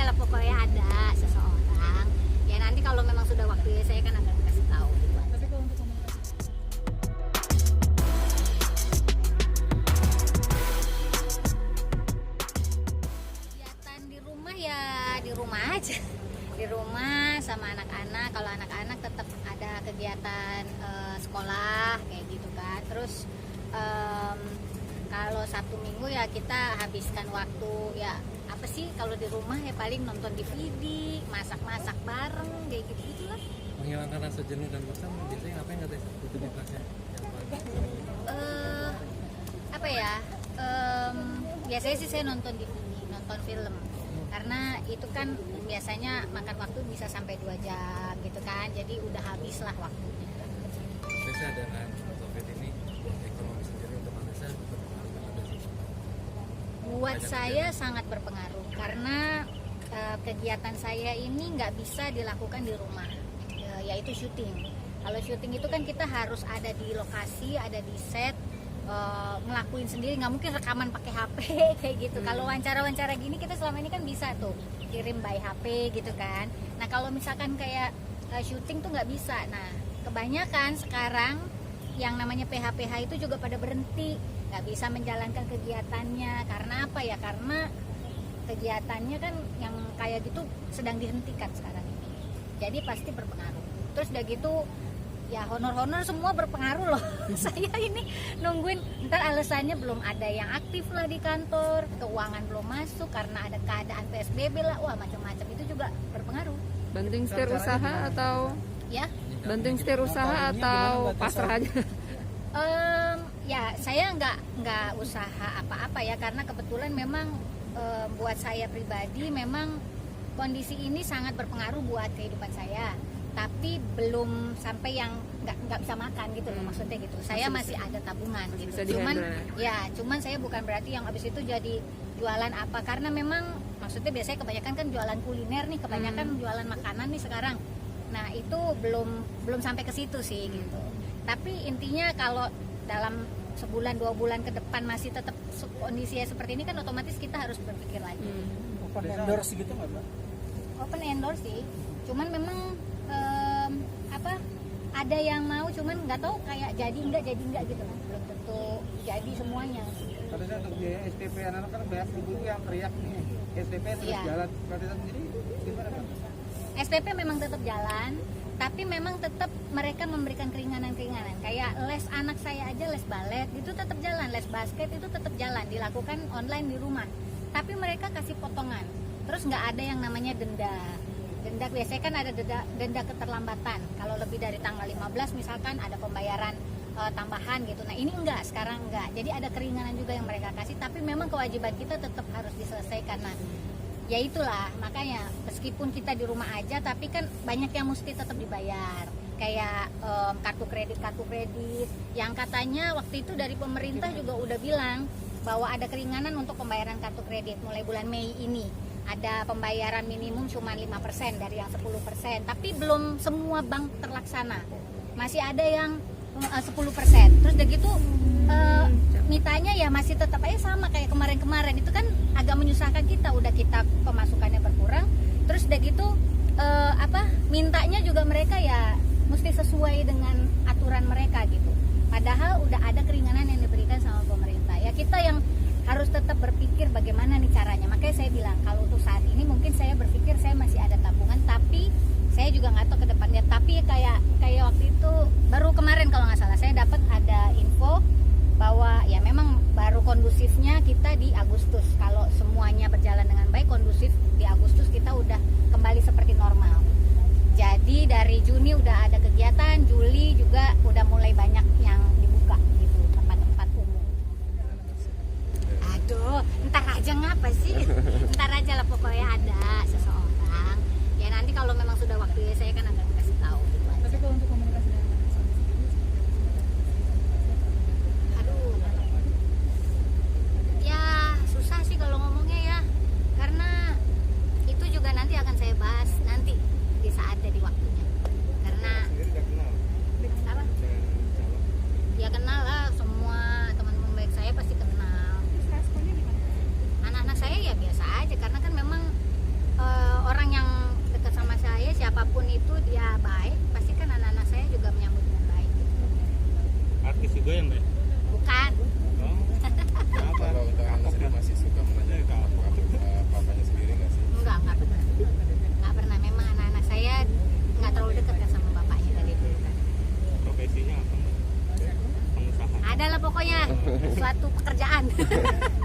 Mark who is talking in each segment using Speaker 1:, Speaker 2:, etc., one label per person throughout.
Speaker 1: lah, pokoknya ada seseorang. Ya nanti kalau memang sudah waktunya saya kan akan kasih tahu gitu.
Speaker 2: Tapi kalau untuk komunikasi
Speaker 1: kegiatan di rumah ya di rumah aja. Di rumah sama anak-anak. Kalau anak-anak tetap ada kegiatan sekolah kayak gitu kan. Terus kalau Sabtu Minggu ya kita habiskan waktu ya apa sih, kalau di rumah ya paling nonton DVD, masak-masak bareng kayak gitu lah.
Speaker 3: Menghilangkan rasa jenuh dan bosan biasanya ngapain nggak Teh? Rutinitasnya yang paling
Speaker 1: Apa ya, biasanya sih saya nonton DVD, nonton film, karena itu kan biasanya makan waktu bisa sampai 2 jam gitu kan, jadi udah habis lah waktunya.
Speaker 3: biasanya dengan COVID ini ekonomi sendiri untuk Vanessa berpengaruh nggak ada sih?
Speaker 1: Buat saya sangat berpengaruh karena kegiatan saya ini nggak bisa dilakukan di rumah, yaitu syuting. Kalau syuting itu kan kita harus ada di lokasi, ada di set, ngelakuin sendiri, nggak mungkin rekaman pakai HP kayak gitu. Kalau wawancara-wawancara gini kita selama ini kan bisa tuh kirim by HP gitu kan. Nah kalau misalkan kayak syuting tuh nggak bisa. Nah kebanyakan sekarang yang namanya PH-PH itu juga pada berhenti, nggak bisa menjalankan kegiatannya. Karena apa ya? Karena kegiatannya kan yang kayak gitu sedang dihentikan sekarang ini. Jadi pasti berpengaruh. Terus udah gitu ya honor-honor semua berpengaruh loh. Saya ini nungguin, ntar alasannya belum ada yang aktif lah di kantor, keuangan belum masuk karena ada keadaan PSBB lah, wah macam-macam, itu juga berpengaruh.
Speaker 2: banting setir usaha atau
Speaker 1: Ya,
Speaker 2: banting setir usaha atau pasrah aja?
Speaker 1: ya saya nggak usaha apa-apa ya, karena kebetulan memang buat saya pribadi memang kondisi ini sangat berpengaruh buat kehidupan saya. Tapi belum sampai yang nggak bisa makan gitu loh, maksudnya gitu. Saya masih ada tabungan gitu.
Speaker 2: bisa
Speaker 1: Cuman
Speaker 2: di-handle.
Speaker 1: cuman saya bukan berarti yang abis itu jadi jualan apa, karena memang maksudnya biasanya kebanyakan kan jualan kuliner nih, kebanyakan jualan makanan nih sekarang. Nah itu belum sampai ke situ sih gitu. Tapi intinya kalau dalam sebulan 2 bulan ke depan masih tetap kondisinya seperti ini kan otomatis kita harus berpikir lagi.
Speaker 4: Open endorse gitu nggak Mbak?
Speaker 1: Open endorse sih, cuman memang ada yang mau, cuman nggak tahu kayak jadi enggak gitu, belum tentu jadi semuanya.
Speaker 4: Pada saat untuk biaya SPP anak-anak kan banyak ibu yang teriak nih, SPP terus
Speaker 1: Iya.
Speaker 4: jalan. Pada saat sendiri gimana Mbak?
Speaker 1: SPP memang tetap jalan, tapi memang tetap mereka memberikan keringanan-keringanan. Kayak les anak saya aja, les balet itu tetap jalan, les basket itu tetap jalan, dilakukan online di rumah. Tapi mereka kasih potongan. Terus nggak ada yang namanya denda biasanya kan ada denda keterlambatan. Kalau lebih dari tanggal 15 misalkan ada pembayaran tambahan gitu. Nah ini sekarang enggak. Jadi ada keringanan juga yang mereka kasih, tapi memang kewajiban kita tetap harus diselesaikan. Nah ya itulah, makanya meskipun kita di rumah aja tapi kan banyak yang mesti tetap dibayar. Kayak kartu kredit yang katanya waktu itu dari pemerintah juga udah bilang bahwa ada keringanan untuk pembayaran kartu kredit mulai bulan Mei ini. Ada pembayaran minimum cuma 5% dari yang 10%, tapi belum semua bank terlaksana. Masih ada yang 10%. Terus udah gitu mitanya ya masih tetap aja sama kayak kemarin-kemarin. Itu kan agak menyusahkan kita, udah kita pemasukannya berkurang. Terus udah gitu mintanya juga mereka ya mesti sesuai dengan aturan mereka gitu. Padahal udah ada keringanan yang diberikan sama pemerintah. Ya kita yang harus tetap berpikir bagaimana nih caranya. Makanya saya bilang kalau untuk saat ini mungkin saya berpikir saya masih ada tabungan, tapi saya juga nggak tahu ke depannya. Tapi kayak waktu itu baru kemarin kalau nggak salah saya dapat ada info bahwa ya memang baru kondusifnya kita di Agustus. Kalau semuanya berjalan dengan baik, kondusif di Agustus kita udah kembali seperti normal. Jadi dari Juni udah ada kegiatan, Juli juga udah mulai banyak yang dibuka gitu, tempat-tempat umum. Aduh, ntar aja ngapa sih? Ntar aja lah, pokoknya ada seseorang. Ya nanti kalau memang sudah waktunya saya kan akan kasih tahu gitu aja.
Speaker 2: Tapi kalau untuk komunikasi dengan anak sendiri
Speaker 1: Aduh, ya susah sih kalau ngomongnya ya, karena itu juga nanti akan saya bahas nanti di saat jadi waktunya. Karena
Speaker 3: Sendiri udah kenal
Speaker 1: apa?
Speaker 3: dengan calon.
Speaker 1: Ya kenal lah, semua teman-teman baik saya pasti kenal.
Speaker 2: responnya gimana?
Speaker 1: Anak-anak saya ya biasa aja, karena kan suatu pekerjaan.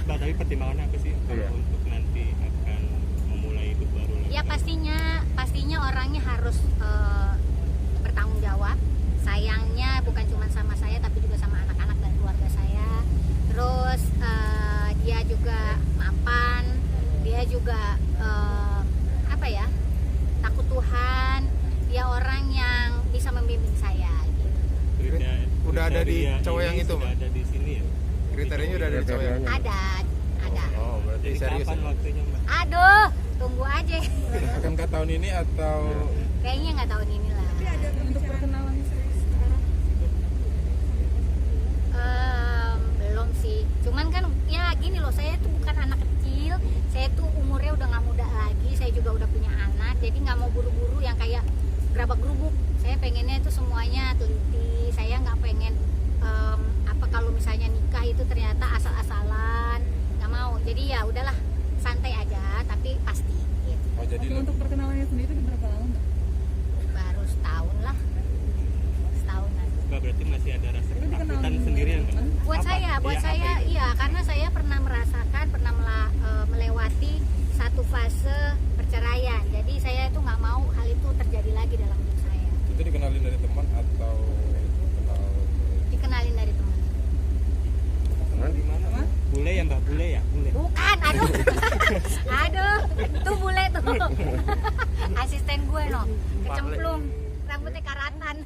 Speaker 5: Mbak, tapi pertimbangannya apa sih kalau untuk nanti akan memulai hidup baru lagi?
Speaker 1: Ya pastinya orangnya harus bertanggung jawab. Sayangnya bukan cuma sama saya tapi juga sama anak-anak dan keluarga saya. Terus dia juga mapan, dia juga apa ya, takut Tuhan. Dia orang yang bisa membimbing saya. Gitu.
Speaker 6: Udah ada di
Speaker 5: Kriteria
Speaker 6: cowok yang
Speaker 5: ini
Speaker 6: itu,
Speaker 5: sudah
Speaker 6: Mbak?
Speaker 5: ada di sini ya?
Speaker 6: Kriterianya udah ada di cowok yang
Speaker 1: Ada.
Speaker 6: Oh, berarti
Speaker 5: Jadi
Speaker 6: serius
Speaker 5: kapan
Speaker 6: ya?
Speaker 5: waktunya, Mbak?
Speaker 1: Aduh, tunggu aja.
Speaker 6: Akankah tahun ini atau
Speaker 1: Kayaknya nggak tahun ini lah.
Speaker 2: Untuk perkenalannya serius sekarang.
Speaker 1: Belum sih. Cuman kan ya gini loh, saya tuh bukan anak kecil. Saya tuh umurnya udah nggak muda lagi. Saya juga udah punya anak. Jadi nggak mau buru-buru yang kayak gerabak gerubuk. Saya pengennya itu semuanya teliti. Saya nggak pengen apa kalau misalnya nikah itu ternyata asal-asalan. Nggak mau. Jadi ya udahlah, santai aja tapi pasti. Gitu.
Speaker 6: oh jadi
Speaker 2: Oke, untuk perkenalannya sendiri itu berapa lama, Mbak?
Speaker 1: Baru setahun lah. Setahunan.
Speaker 5: Mbak, berarti masih ada rasa
Speaker 2: Itu
Speaker 5: ketakutan
Speaker 2: dikenalin
Speaker 5: sendiri ya, Mbak?
Speaker 1: Buat
Speaker 5: Apa?
Speaker 1: saya
Speaker 5: Iya, apa itu?
Speaker 1: iya, karena saya pernah merasakan, melewati satu fase perceraian. Jadi saya itu nggak mau hal itu terjadi lagi dalam hidup saya.
Speaker 6: itu dikenalin dari teman atau kenal?
Speaker 1: Dikenalin dari teman.
Speaker 5: Di mana? Mbak? Bule ya, Mbak? Bule ya? Bule.
Speaker 1: Bukan, aduh, aduh, tuh bule tuh, asisten gue no, kecemplung, rambutnya karatan.